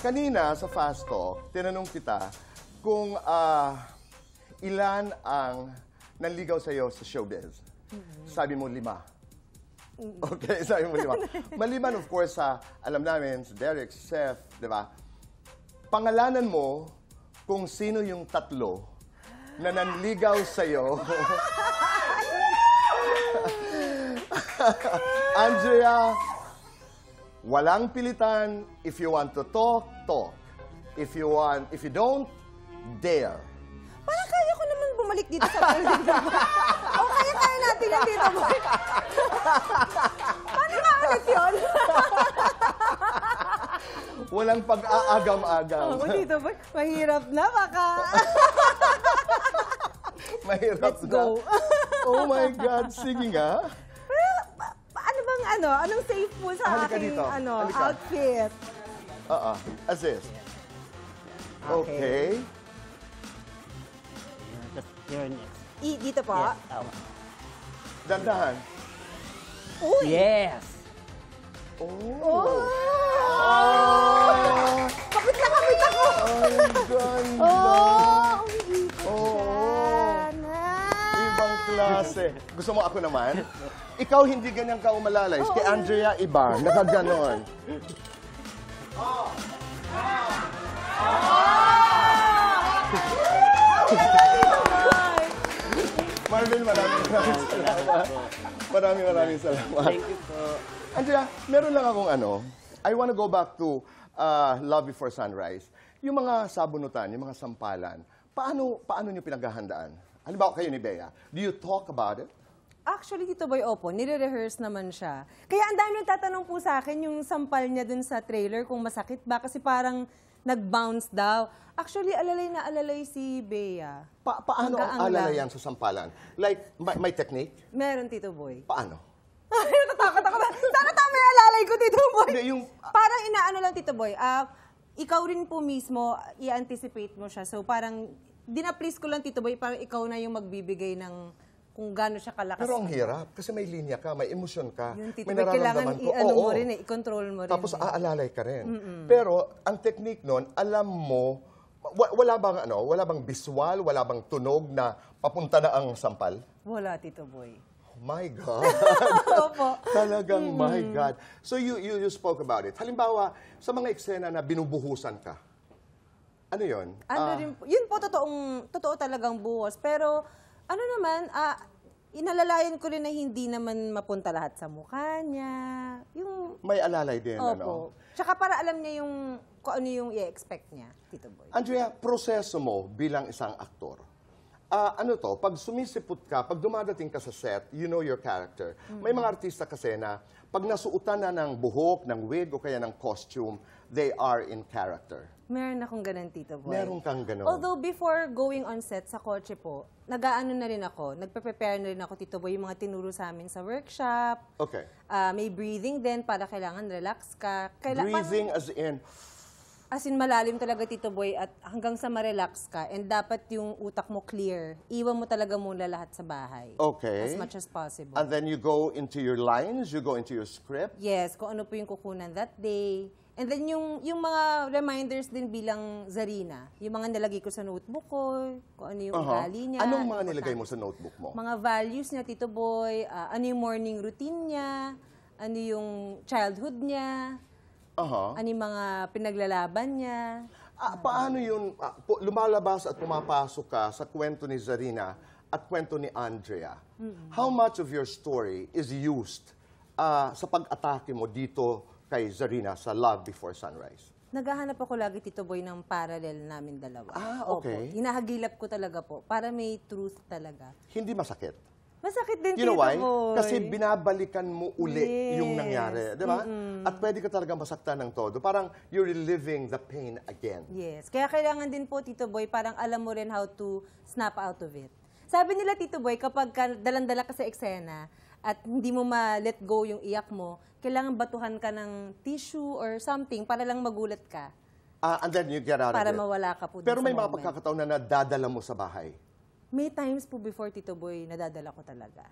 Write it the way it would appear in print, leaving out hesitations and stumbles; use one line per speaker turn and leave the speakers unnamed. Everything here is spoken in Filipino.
Kanina sa Fast Talk, tinanong kita kung ilan ang nanligaw sa'yo sa showbiz. Sabi mo 5. Okay, sabi mo 5. Maliban, of course, sa alam namin, si Derek, si Seth, di ba? Pangalanan mo kung sino yung 3 na nanligaw sa'yo. Andrea, walang pilitan. If you want to talk, talk. If you don't, dare.
Parang kaya ko naman bumalik dito sa building. O kaya natin yan dito, boy. Paano nga ulit yun?
Walang pag-aagam-agam.
Oo, dito, boy. Mahirap na, baka.
Mahirap
Let's
na.
go.
Oh my God, sige nga.
Ano bang anong safe mo sa
Halika
aking
dito. Halika.
outfit?
Assist. Okay.
You're next.
Dito po?
Yes. Oh.
Dandahan.
Uy!
Yes.
Oh!
Oh!
Kapit na kapit ako!
Ay, ganda.
Oh!
Ibang klase. Gusto mo ako naman? Ikaw hindi ganyan ka umalalay. Kay Andrea, iba. Nakaganon. Marvin, maraming salamat. Maraming salamat.
Thank you po.
Andrea, meron lang akong I want to go back to Love Before Sunrise. Yung mga sabunutan, yung mga sampalan, paano niyo pinaghahandaan? Halimbawa kayo ni Bea, do you talk about it?
Actually, Tito Boy, opo, nire-rehearse naman siya. Kaya ang dami nagtatanong po sa akin yung sampal niya dun sa trailer kung masakit ba kasi parang nag-bounce daw. Actually, alalay na alalay si Bea.
Paano ang
Hanggang
alalayan sa sampalan? Like, may technique?
Meron, Tito Boy.
Paano?
Ay, natatakot ako. Sana tama yung alalay ko, Tito Boy.
Hindi,
Parang inaano lang, Tito Boy. Ikaw rin po mismo, i-anticipate mo siya. So parang, dinaplease ko lang, Tito Boy, parang ikaw na yung magbibigay ng kung gaano siya kalakas.
Pero ang hirap, kasi may linya ka, may emosyon ka,
Yung Tito
may
Boy, kailangan
nararamdaman ko.
i-ano mo rin i-control mo rin.
Tapos aalalay ka rin. Pero ang technique nun, alam mo, wala bang visual, wala bang tunog na papunta na ang sampal?
Wala, Tito Boy.
Oh my God.
Opo.
Talagang my God. So you spoke about it. Halimbawa, sa mga eksena na binubuhusan ka, ano yun?
Yun po, totoo talagang buhos. Pero, ano naman, inalalayan ko rin na hindi naman mapunta lahat sa mukha niya. Yung,
May alalay din,
opo. Tsaka para alam niya kung ano yung i-expect niya, Tito Boy.
Andrea, proseso mo bilang isang aktor. Pag sumisipot ka, pag dumadating ka sa set, you know your character. May mga artista kasi na pag nasuutan na ng buhok, ng wig, o kaya ng costume, they are in character.
Meron akong ganun, Tito Boy.
Meron kang ganun.
Although before going on set sa kotse po, nag-aano na rin ako, nagpe-prepare na rin ako, Tito Boy, yung mga tinuro sa amin sa workshop.
Okay.
May breathing din para kailangan relax ka.
Breathing
As in malalim talaga, Tito Boy, at hanggang sa ma-relax ka. And dapat yung utak mo clear. Iwan mo talaga muna lahat sa bahay.
Okay.
As much as possible.
And then you go into your lines, you go into your script.
Yes, kung ano po yung kukunan that day. And then yung mga reminders din bilang Zarina. Yung mga nilagay ko sa notebook ko, kung ano yung ugali niya.
Anong mga nilagay mo sa notebook mo?
Mga values niya, Tito Boy, ano yung morning routine niya, ano yung childhood niya, ano yung mga pinaglalaban niya.
Paano yun, lumalabas at pumapasok ka sa kwento ni Zarina at kwento ni Andrea? How much of your story is used sa pag-atake mo dito kay Zarina sa Love Before Sunrise?
Naghahanap ako lagi, Tito Boy, ng parallel namin dalawa.
Okay.
Opo. Hinahagilap ko talaga po para may truth talaga.
Hindi masakit.
Masakit din,
You know
Tito
why?
Boy.
Kasi binabalikan mo uli yung nangyari. Di ba? At pwede ka talaga masaktan ng todo. Parang you're reliving the pain again.
Yes. Kaya kailangan din po, Tito Boy, parang alam mo rin how to snap out of it. Sabi nila, Tito Boy, kapag dalandala ka sa eksena at hindi mo ma-let go yung iyak mo, kailangan batuhan ka ng tissue or something para lang magulat ka.
And then you get out of it.
Para mawala ka po
Pero
dun
may
sa
mga
moment.
pagkakataon na nadadala mo sa bahay.
May times po before, Tito Boy, nadadala ko talaga.